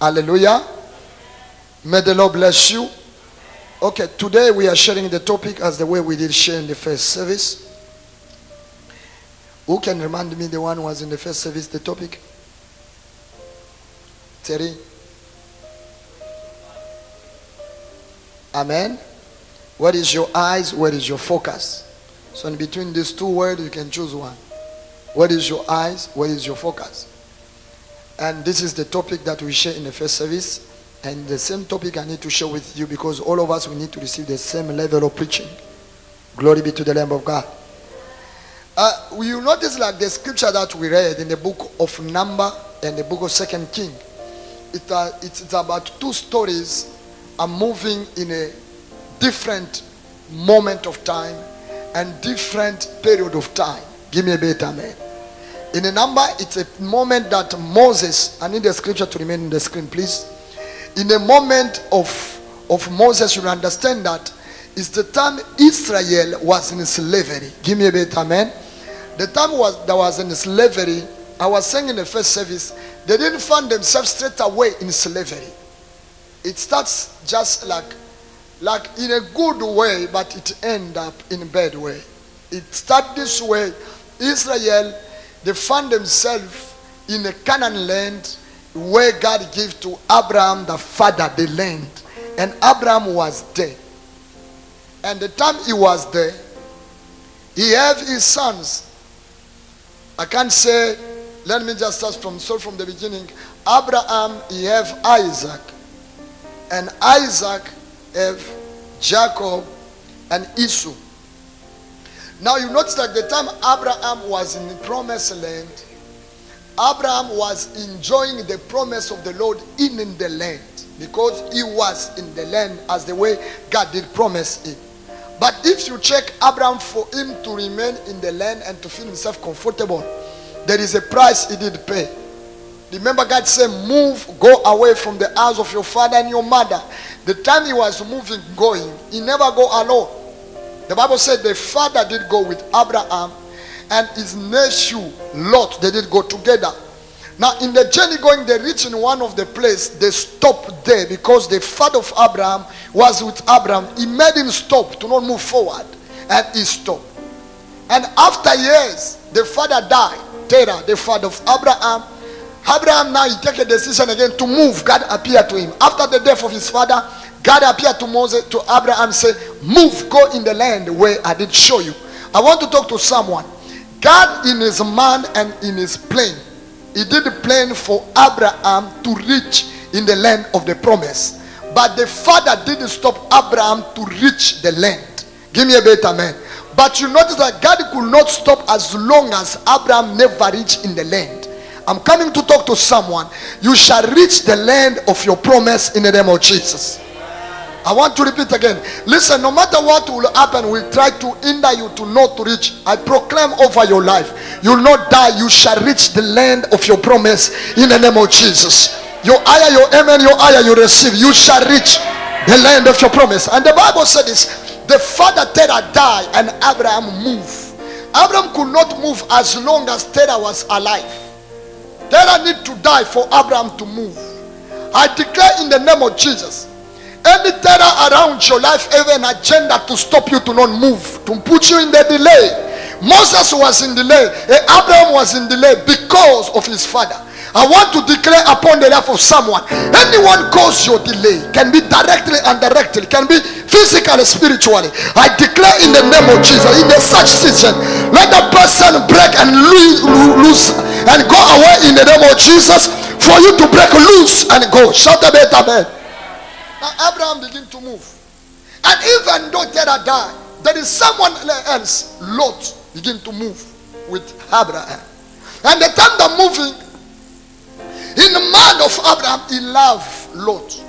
Hallelujah. May the Lord bless you. Okay, today we are sharing the topic as the way we did share in the first service. Who can remind me the one who was in the first service, the topic? Terry. Amen. Where is your eyes? Where is your focus? So in between these two words, you can choose one. Where is your eyes? Where is your focus? And this is the topic that we share in the first service. And the same topic I need to share with you because all of us, we need to receive the same level of preaching. Glory be to the Lamb of God. You notice like the scripture that we read in the book of Numbers and the book of 2 Kings. It's about two stories are moving in a different moment of time and different period of time. Give me a bit, amen. In the number, it's a moment that Moses, I need the scripture to remain on the screen, please. In the moment of Moses, you understand that it's the time Israel was in slavery. Give me a bit, amen. The time that was in slavery, I was saying in the first service, they didn't find themselves straight away in slavery. It starts just like in a good way, but it ends up in a bad way. It starts this way. Israel, they found themselves in a Canaan land where God gave to Abraham, the father, the land. And Abraham was there. And the time he was there, he had his sons. I can't say, let me just start from the beginning. Abraham, he have Isaac. And Isaac have Jacob and Esau. Now you notice that the time Abraham was in the promised land, Abraham was enjoying the promise of the Lord in the land because he was in the land as the way God did promise him. But if you check Abraham, for him to remain in the land and to feel himself comfortable, there is a price he did pay. Remember God said, move, go away from the house of your father and your mother. The time he was moving, going, he never go alone. The Bible said the father did go with Abraham and his nephew Lot, they did go together. Now in the journey going, they reached in one of the places, they stopped there because the father of Abraham was with Abraham. He made him stop to not move forward, and he stopped. And after years, the father died. Terah, the father of Abraham. Abraham now he take a decision again to move. God appeared to him. After the death of his father, God appeared to Moses, to Abraham, say, move, go in the land where I did show you. I want to talk to someone. God in his mind and in his plan, he did a plan for Abraham to reach in the land of the promise. But the father didn't stop Abraham to reach the land. Give me a better man. But you notice that God could not stop as long as Abraham never reached in the land. I'm coming to talk to someone. You shall reach the land of your promise in the name of Jesus. I want to repeat again. Listen, no matter what will happen, will try to hinder you to not to reach. I proclaim over your life, you will not die. You shall reach the land of your promise in the name of Jesus. Your ayah, your amen, your ayah, you receive. You shall reach the land of your promise. And the Bible said this. The father Terah died and Abraham moved. Abraham could not move as long as Terah was alive. Terah need to die for Abraham to move. I declare in the name of Jesus, any terror around your life, even an agenda to stop you to not move, to put you in the delay. Moses was in delay, Abraham was in delay because of his father. I want to declare upon the life of someone, anyone cause your delay, can be directly and indirectly, can be physically, spiritually. I declare in the name of Jesus, in such season, let the person break and loose and go away in the name of Jesus, for you to break loose and go. Shout a bit, amen. Now Abraham began to move. And even though Terah died, there is someone else, Lot, begin to move with Abraham. And the time they're moving, in the mind of Abraham, he loved Lot.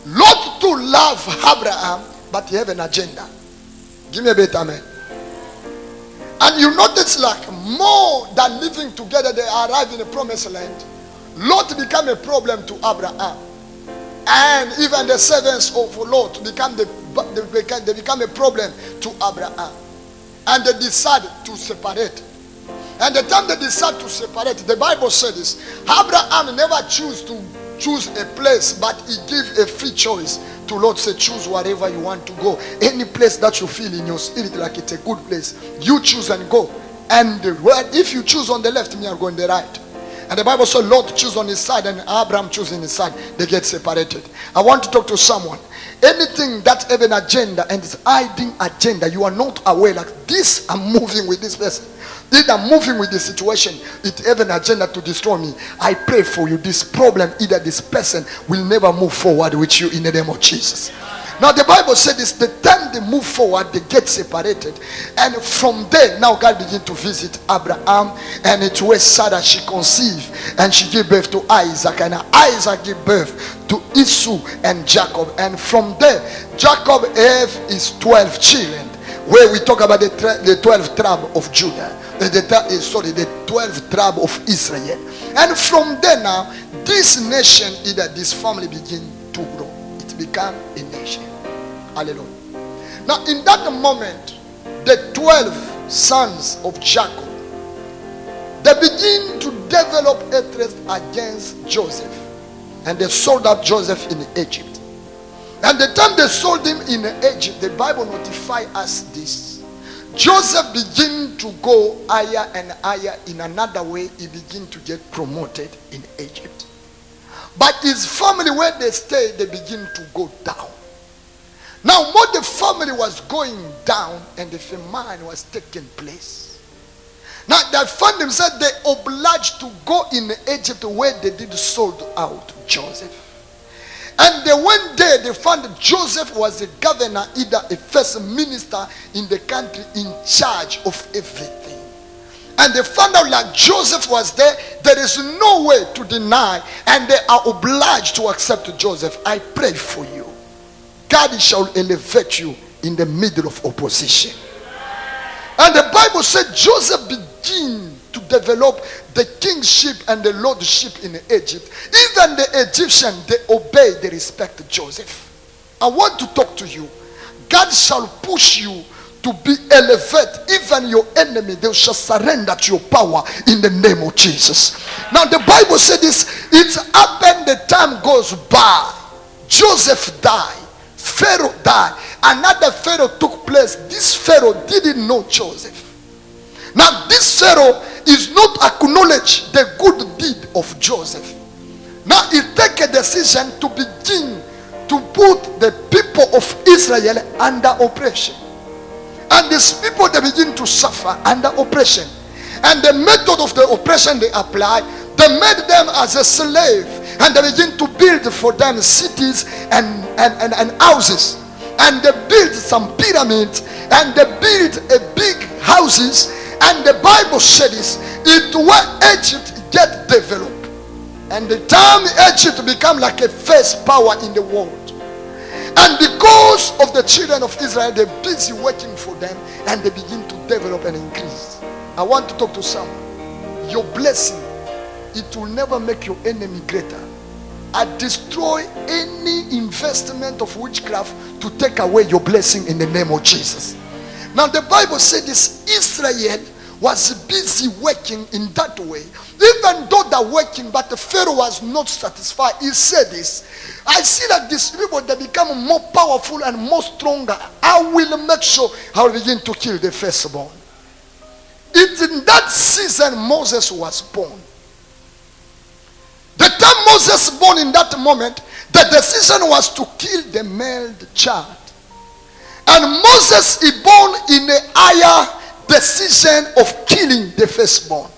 Lot too loved Abraham, but he have an agenda. Give me a bit, amen. And you notice like more than living together, they arrive in the promised land. Lot became a problem to Abraham. And even the servants of Lot they become a problem to Abraham. And they decided to separate. And the time they decide to separate, the Bible said this, Abraham never chose to choose a place, but he give a free choice to Lord. Say, choose wherever you want to go. Any place that you feel in your spirit like it's a good place, you choose and go. And if you choose on the left, me, I'll go on the right. And the Bible says Lot choose on his side and Abraham choose on his side. They get separated. I want to talk to someone. Anything that have an agenda and is hiding agenda, you are not aware like this, I'm moving with this person. Either I'm moving with the situation, it have an agenda to destroy me. I pray for you, this problem, either this person will never move forward with you in the name of Jesus. Now the Bible said this, the time they move forward, they get separated. And from there, now God began to visit Abraham. And it was Sarah, she conceived. And she gave birth to Isaac. And Isaac gave birth to Esau and Jacob. And from there, Jacob have his 12 children. Where we talk about the 12 tribe of Judah. The 12 tribe of Israel. And from there now, this nation, either this family begin to grow. It became a nation. Hallelujah. Now in that moment, the 12 sons of Jacob, they begin to develop hatred against Joseph. And they sold out Joseph in Egypt. And the time they sold him in Egypt, the Bible notifies us this. Joseph began to go higher and higher. In another way, he began to get promoted in Egypt. But his family, where they stayed, they begin to go down. Now, more the family was going down and the famine was taking place. Now, they found themselves, they obliged to go in Egypt where they did sold out Joseph. And they went there, they found that Joseph was a governor, either a first minister in the country in charge of everything. And they found out like Joseph was there, there is no way to deny, and they are obliged to accept Joseph. I pray for you. God shall elevate you in the middle of opposition. And the Bible said Joseph began to develop the kingship and the lordship in Egypt. Even the Egyptians, they obey, they respect Joseph. I want to talk to you. God shall push you to be elevated. Even your enemy, they shall surrender to your power in the name of Jesus. Now the Bible said this, it happened, the time goes by. Joseph died. Pharaoh died. Another Pharaoh took place. This Pharaoh didn't know Joseph. Now this Pharaoh is not acknowledge the good deed of Joseph. Now he take a decision to begin to put the people of Israel under oppression. And these people, they begin to suffer under oppression. And the method of the oppression they apply, they made them as a slave. And they begin to build for them cities and houses. And they built some pyramids. And they built a big houses. And the Bible said this, it where Egypt get developed. And the time Egypt become like a first power in the world. And because of the children of Israel, they're busy working for them. And they begin to develop and increase. I want to talk to someone. Your blessing, it will never make your enemy greater. I destroy any investment of witchcraft to take away your blessing in the name of Jesus. Now the Bible said this, Israel was busy working in that way. Even though they're working, but the Pharaoh was not satisfied. He said this, I see that these people, they become more powerful and more stronger. I will make sure I will begin to kill the firstborn. It's in that season Moses was born. The time Moses born, in that moment, the decision was to kill the male child. And Moses is born in a higher decision of killing the firstborn.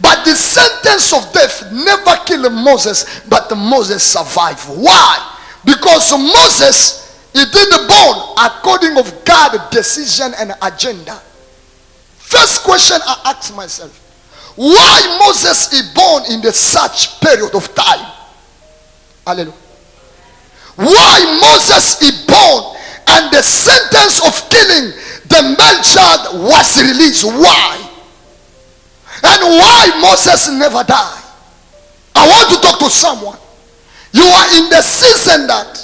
But the sentence of death never killed Moses, but Moses survived. Why? Because Moses, he did born according of God's decision and agenda. First question I ask myself, why Moses is born in the such period of time? Hallelujah. Why Moses is born and the sentence of killing the male child was released? Why? And why Moses never died? I want to talk to someone. You are in the season that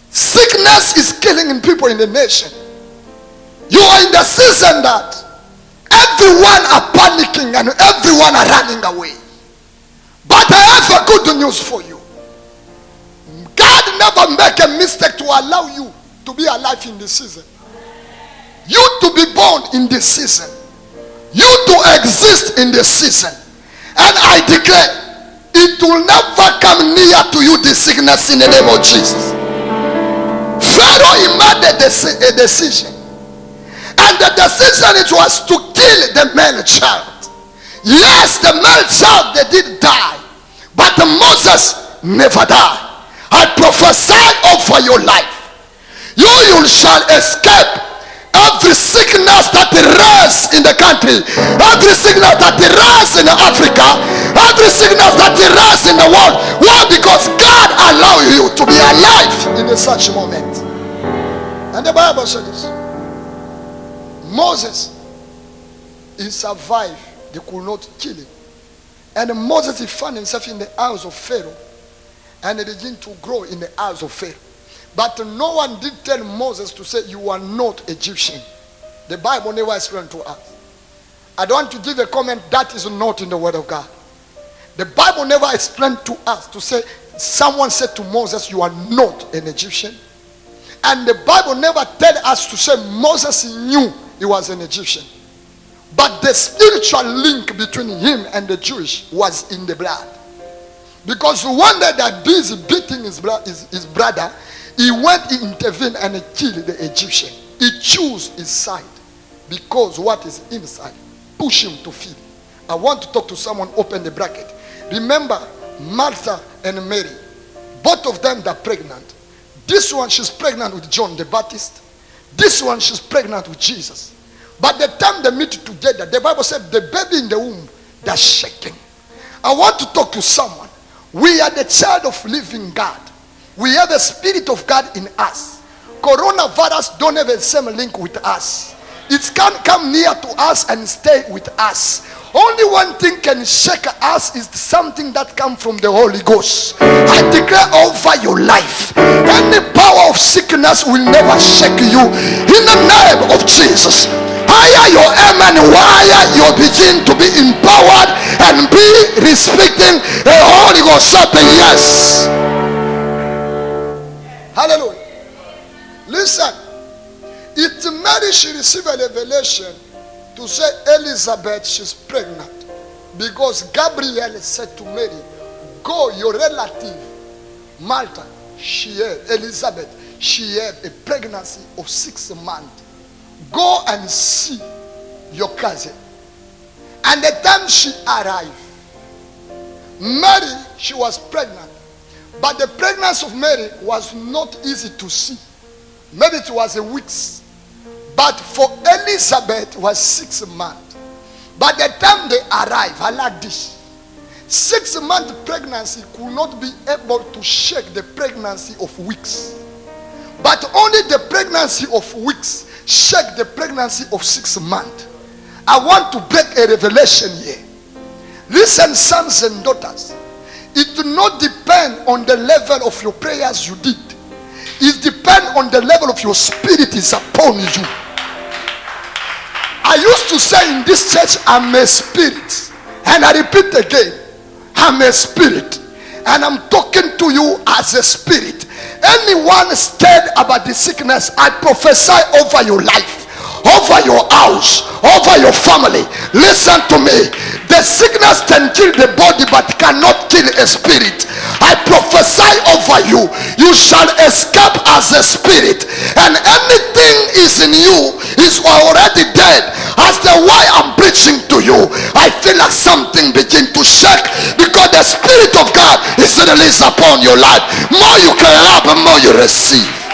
sickness is killing people in the nation. You are in the season that everyone are panicking and everyone are running away. But I have a good news for you. never make a mistake to allow you to be alive in this season. You to be born in this season. You to exist in this season. And I declare, it will never come near to you, this sickness, in the name of Jesus. Pharaoh, he made a decision. And the decision, it was to kill the male child. Yes, the male child, they did die. But Moses never died. I prophesy over your life. You shall escape every sickness that arises in the country, every sickness that arises in Africa, every sickness that arises in the world. Why? Because God allows you to be alive in such a moment. And the Bible says, Moses, he survived. They could not kill him. And Moses, he found himself in the house of Pharaoh, and he began to grow in the house of Pharaoh. But no one did tell Moses to say, you are not Egyptian. The Bible never explained to us. I don't want to give a comment that is not in the word of God. The Bible never explained to us to say, someone said to Moses, you are not an Egyptian. And the Bible never tell us to say Moses knew he was an Egyptian. But the spiritual link between him and the Jewish was in the blood. Because one day that busy beating his brother, he went, he intervened and he killed the Egyptian. He chose his side because what is inside push him to feel. I want to talk to someone, open the bracket. Remember Martha and Mary, both of them are pregnant. This one, she's pregnant with John the Baptist. This one, she's pregnant with Jesus. But the time they meet together, the Bible said the baby in the womb, they're shaking. I want to talk to someone. We are the child of living God. We have the Spirit of God in us. Coronavirus don't have the same link with us. It can't come near to us and stay with us. Only one thing can shake us is something that comes from the Holy Ghost. I declare over your life, any power of sickness will never shake you. In the name of Jesus. Higher your amen, higher you begin to be empowered and be respecting the Holy Ghost. Something, yes. Hallelujah. Listen, it's Mary, she received a revelation to say Elizabeth, she's pregnant. Because Gabriel said to Mary, go, your relative, Martha, Elizabeth, she had a pregnancy of 6 months. Go and see your cousin. And the time she arrived, Mary, she was pregnant. But the pregnancy of Mary was not easy to see. Maybe it was a weeks. But for Elizabeth, it was 6 months. By the time they arrived, I like this. 6-month pregnancy could not be able to shake the pregnancy of weeks. But only the pregnancy of weeks shake the pregnancy of 6 months. I want to break a revelation here. Listen, sons and daughters. It do not depend on the level of your prayers you did. It depends on the level of your spirit is upon you. I used to say in this church, I'm a spirit. And I repeat again, I'm a spirit. And I'm talking to you as a spirit. Anyone scared about the sickness, I prophesy over your life, over your house, over your family. Listen to me. The sickness can kill the body but cannot kill a spirit. I prophesy over you. You shall escape as a spirit. And anything is in you is already dead. As the why I'm preaching to you, I feel like something begin to shake because the Spirit of God is released upon your life. More you can have, more you receive.